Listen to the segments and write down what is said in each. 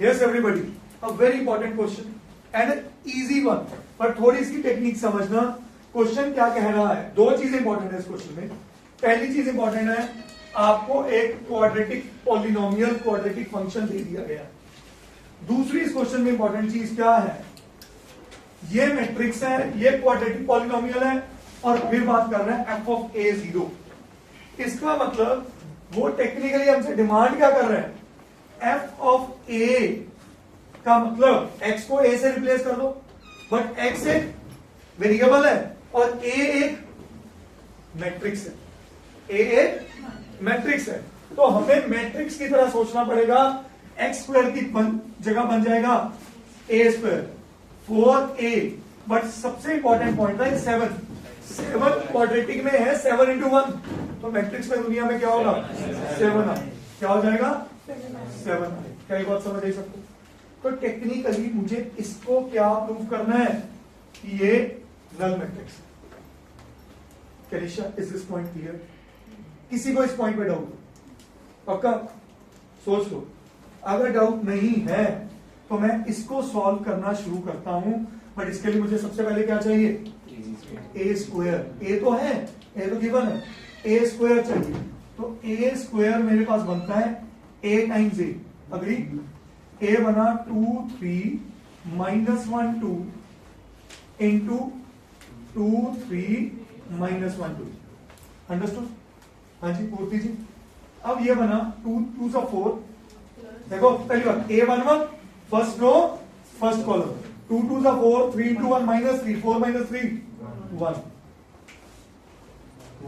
Yes everybody, a very important question and easy one, पर थोड़ी इसकी टेक्निक समझना। क्वेश्चन क्या कह रहा है, दो चीजें इंपॉर्टेंट है इस क्वेश्चन में। पहली चीज इंपॉर्टेंट है, आपको एक क्वाड्रेटिक पॉलिनोमियल क्वाड्रेटिक फंक्शन दे दिया गया। दूसरी इस क्वेश्चन में इंपॉर्टेंट चीज क्या है, ये मैट्रिक्स है, ये क्वाड्रेटिक पॉलिनोमियल है, और फिर बात कर रहे हैं एफ ऑफ ए 0। इसका मतलब वो टेक्निकली हमसे डिमांड क्या कर रहे हैं, एफ ऑफ ए का मतलब एक्स को ए से रिप्लेस कर दो, बट एक्स एक वेरिएबल है और ए एक मैट्रिक्स है, ए एक मैट्रिक्स है, तो हमें मैट्रिक्स की तरह सोचना पड़ेगा। एक्स स्क्वायर की जगह बन जाएगा ए स्क्वायर 4a, बट सबसे इंपॉर्टेंट पॉइंट था 7 क्वाड्रेटिक में है, 7 into 1, तो मैट्रिक्स में दुनिया में क्या होगा 7 आए, क्या हो जाएगा 7 आए। क्या ये बात समझ आई सबको? तो टेक्निकली मुझे इसको क्या प्रूव करना है कि ये नल मैट्रिक्स है। कैलिशा, इज दिस पॉइंट क्लियर? किसी को इस पॉइंट पे डाउट? पक्का सोच लो। अगर डाउट नहीं है तो मैं इसको सॉल्व करना शुरू करता हूं, बट इसके लिए मुझे सबसे पहले क्या चाहिए, ए स्क्वायर। ए तो है, ए तो गिवन है, ए स्क्वायर चाहिए। तो ए स्क्वायर मेरे पास बनता है ए टाइम्स ए, अग्री? ए बना 2 3 -1 2 इंटू 2 3 -1 2, अंडरस्टूड? हाँ जी, पूर्ति जी। अब ये बना 2 2 4, देखो पहली बात ए 1 1 first row first column, 2 2 4 3 into 1 -3, 4 -3 1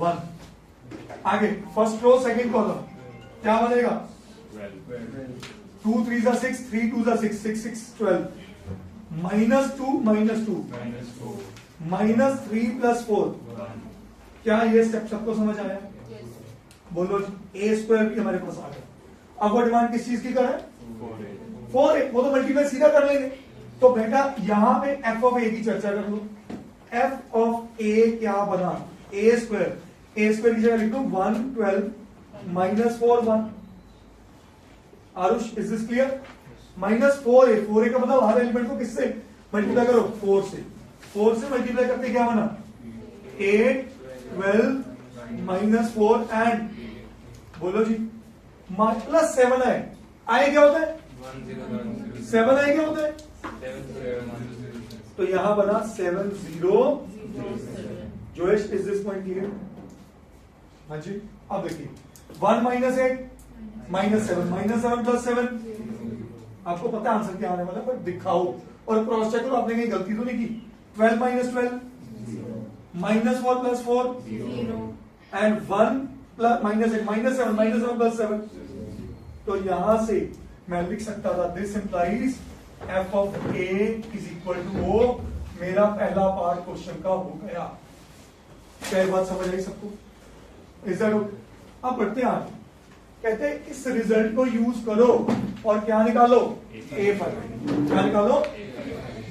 1। आगे फर्स्ट रो सेकंड कॉलम क्या बनेगा, 2 3 6 3 2 6 6 6 12 -2 -2 -3 +4। क्या ये स्टेप सबको समझ आया? बोलो, ए स्क्वायर भी हमारे पास आ गया। अब वो डिमांड किस चीज की कर रहा है, 4a, वो तो मल्टीप्लाई सीधा कर लेंगे। तो बेटा यहां पे एफ ऑफ ए की चर्चा कर लो। एफ ऑफ ए क्या बना, ए स्क्वायर, ए स्क्वायर की जगह लिख दो 1 12 -4 1। Aarush, is this clear? -4a, 4a का मतलब हर एलिमेंट को किससे मल्टीप्लाई करो, 4 से। 4 से मल्टीप्लाई करते क्या बना, 8 12 -4 एंड बोलो जी +7 है। आए क्या होता है 7, आए क्या होता है, तो यहां बना 7 0। जोएश, इज दिस पॉइंट क्लियर? हाँ जी। अब देखिए 1 -8 -7 -7 +7, आपको पता है आंसर क्या आने वाला, पर दिखाओ और क्रॉस चेक करो आपने कहीं गलती तो नहीं की। 12 -12 -4 +4 एंड 1 -8 -7 +7। तो यहां से मैं लिख सकता था this implies f of a is equal to o. मेरा पहला पार्ट क्वेश्चन का हो गया। क्या बात समझ आई सबको? Is that okay? अब बढ़ते हैं आगे। कहते हैं इस रिजल्ट को यूज करो और क्या निकालो, A5। क्या निकालो,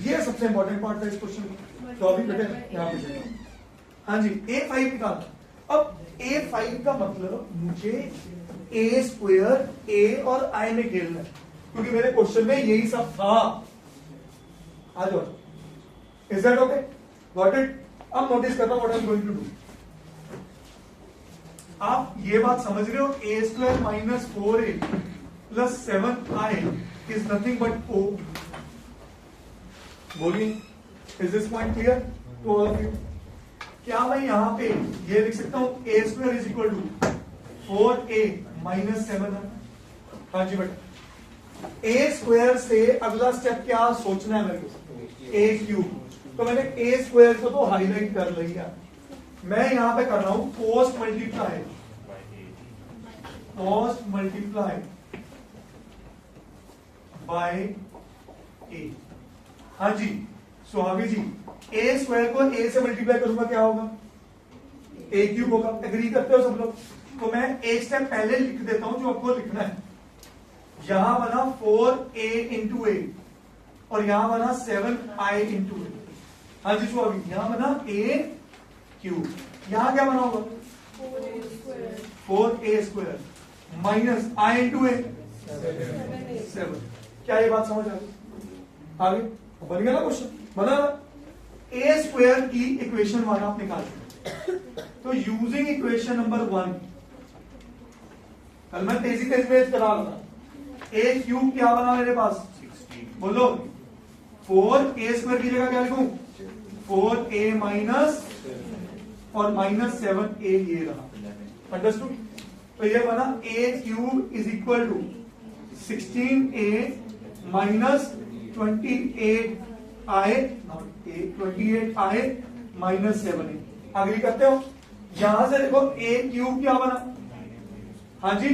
ये सबसे इंपॉर्टेंट पार्ट था इस क्वेश्चन का। तो अभी बेटे यहां पे चलो, हाँ जी, A5 निकालना। अब A5 का मतलब मुझे ए स्क्वायर, ए और आई में खेलना है, क्योंकि मेरे क्वेश्चन में यही सब था। आ जाओ, is that okay? Got it? अब नोटिस करना what I am going to do. आप ये बात समझ रहे हो, a square -4a +7i is nothing but O. बोलिए, is this point clear to all of you? क्या मैं यहां पे ये लिख सकता हूं, a square is equal to 4a -7 है? हाँ जी बेटा। ए स्क्वायर से अगला स्टेप क्या सोचना है मेरे को, ए क्यूब। तो मैंने ए स्क्वायर को तो हाईलाइट कर लिया, मैं यहां पे कर रहा हूं पोस्ट मल्टीप्लाई बाय ए। हाँ जी सुहावी जी, ए स्क्वायर को ए से मल्टीप्लाई करूंगा क्या होगा, ए क्यूब होगा। एग्री करते हो सब लोग? तो मैं एक स्टेप पहले लिख देता हूं जो आपको लिखना है। यहां बना 4a इंटू ए और यहां बना 7i इंटू ए। हाँ जी सुहावी, यहां बना a क्यूब, यहां क्या बना होगा 4a square minus i into a 7। क्या ये बात समझ आ गई? आगे बन गया ना क्वेश्चन, बना ना? ए स्क्वायर की इक्वेशन 1 आप निकाल, तो यूजिंग इक्वेशन नंबर 1, कल मैं तेजी में करा रहा था, ए क्यूब क्या बना मेरे पास, बोलो 4a स्क्वायर की जगह क्या लिखूं, 4a माइनस और माइनस 7a ये रहा, अंडरस्टूड? तो ये बना a cube is equal to 16a minus 28i minus 7a। अगली करते हो, यहां से देखो a क्यूब क्या बना, हाँ जी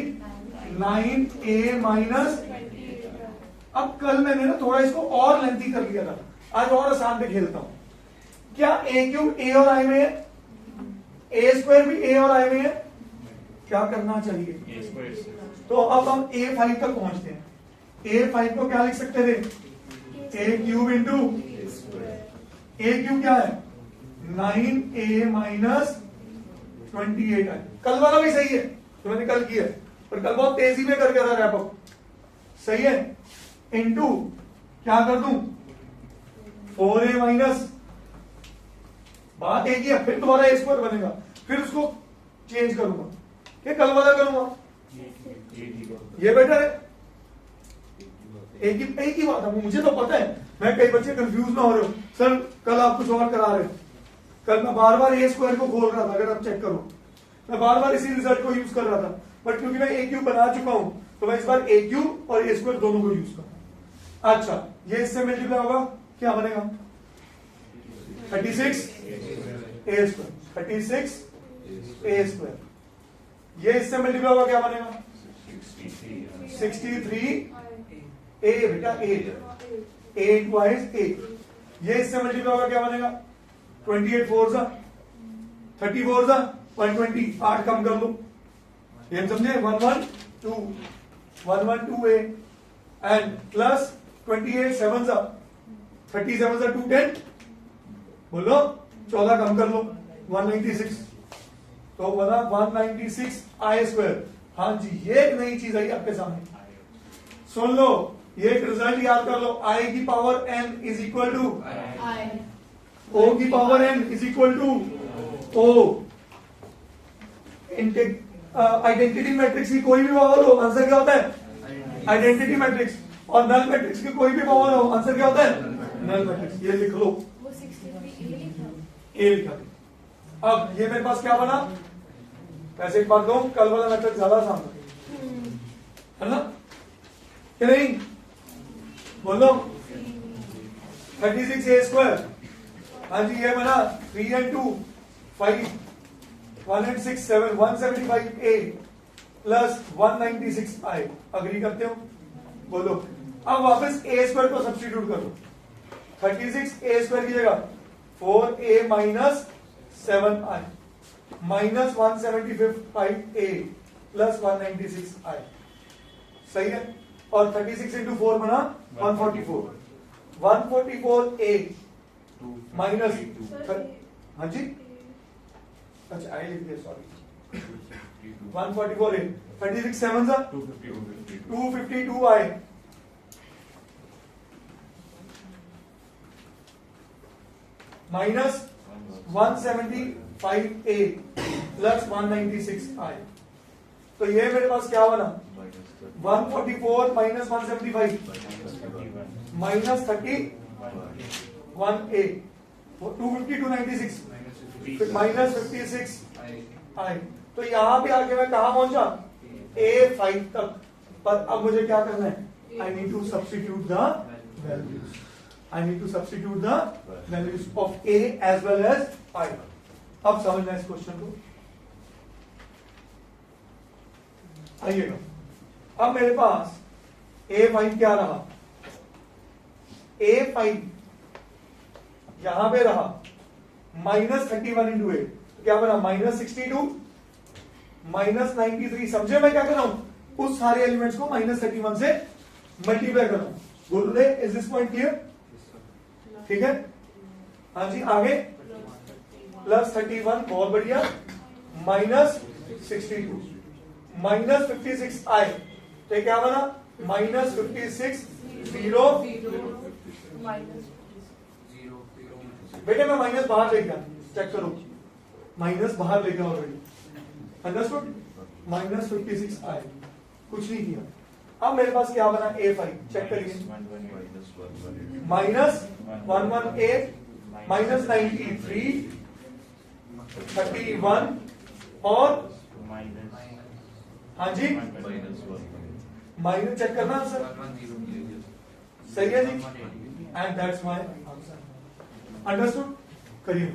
9a माइनस, अब कल मैंने ना थोड़ा इसको और लेंथी कर लिया था, आज और आसान पे खेलता हूं। क्या a क्यूब a और i में है, a स्क्वायर भी a और i में है, क्या करना चाहिए, तो अब हम a5 तक पहुंचते हैं। a5 को क्या लिख सकते थे, a cube into a cube क्या है 9a माइनस 28i। कल वाला भी सही है तो मैंने कल किया, पर कल बहुत तेजी में करके था रैप अप, सही है, इंटू क्या कर दूं 4a माइनस, बात एक ही है, फिर दोबारा a स्क्वायर बनेगा, फिर उसको चेंज करूंगा, ये कल वाला करूंगा, ये बेटर है, एक ही बात है, मुझे तो पता है, मैं कई बच्चे कंफ्यूज ना हो रहे हो, सर कल आप कुछ और करा रहे हो, कल मैं बार बार ए स्क्वायर को खोल रहा था, अगर आप चेक करो मैं बार बार इसी रिजल्ट को यूज कर रहा था, बट क्योंकि मैं ए क्यूब बना चुका हूं तो मैं इस बार ए क्यूब और ए स्क्वायर दोनों को यूज करूंगा। अच्छा ये इससे मल्टीप्लाई होगा, क्या बनेगा 36 ए स्क्वायर, 36 ए स्क्वायर, ये इससे मल्टीप्लाई होगा, क्या बनेगा 63 ए, बेटा 8 वाइज 8, ये इससे मल्टीप्लाई होगा, क्या बनेगा 28 4 जा 34 जा 120, 8 कम कर लो, ये समझे 112a एंड प्लस 28 7 जा 37 जा 210, बोलो 14 कम कर लो 196, तो बना 196 आई स्क्वायर। हाँ जी ये एक नई चीज आई आपके सामने, सुन लो, ये एक रिजल्ट याद कर लो, आई की power n is equal to O की power n is equal to O. Identity matrix की कोई भी पावर हो आंसर क्या होता है आइडेंटिटी मैट्रिक्स, और नल मैट्रिक्स की कोई भी पावर हो आंसर क्या होता है नल मैट्रिक्स, ये लिख लो, ए लिखा। अब ये मेरे पास क्या बना, वैसे एक बात कहूं, कल वाला मैट्रिक्स ज्यादा आसान है ना, कि नहीं, बोलो 36 ए स्क्वायर, हाँ जी ये बना 3 and 2 5 1 and 6 7 175 a plus 196 i, agree करते हो, बोलो। अब वापस a स्क्वायर को सब्स्टिट्यूट करो, 36 a स्क्वायर की जगह 4a minus 7i minus 175 a plus 196 i, सही है, और 36 इंटू 4 बना 144 a माइनस, हाँ जी अच्छा आई लिख दिया, सॉरी 144 a 36 7 सा 252 i minus 175 a plus 196 i, तो ये मेरे पास क्या बना 144 minus 175 minus 31 a 250 296 minus 56 i, तो यहां पे आके मैं कहां पहुंचा A5 तक, पर अब मुझे क्या करना है, I need to substitute the values, I need to substitute the values of A as well as I। अब समझना इस क्वेश्चन को, आइएगा, अब मेरे पास A5 क्या रहा, A5 यहां पे रहा माइनस 31 इंटू 8, क्या बना माइनस 62 माइनस 93, समझे मैं क्या कर रहा हूं, उस सारे एलिमेंट्स को माइनस 31 से मल्टीप्लाई कर रहा हूं, गुरुदे इज दिस पॉइंट क्लियर, ठीक है, हाँ जी आगे प्लस 31, बहुत बढ़िया, माइनस 62 माइनस 56 आए, तो क्या बना माइनस 56 0 बेटे मैं माइनस बाहर ले गया, चेक करो माइनस बाहर ले गया ऑलरेडी, अंडरस्टूड। -56 आए, कुछ नहीं किया। अब मेरे पास क्या बना A5, चेक करिए -118 -93 31 और हाँ जी माइनस, चेक करना आंसर सही है जी, and that's my answer, understood. करिए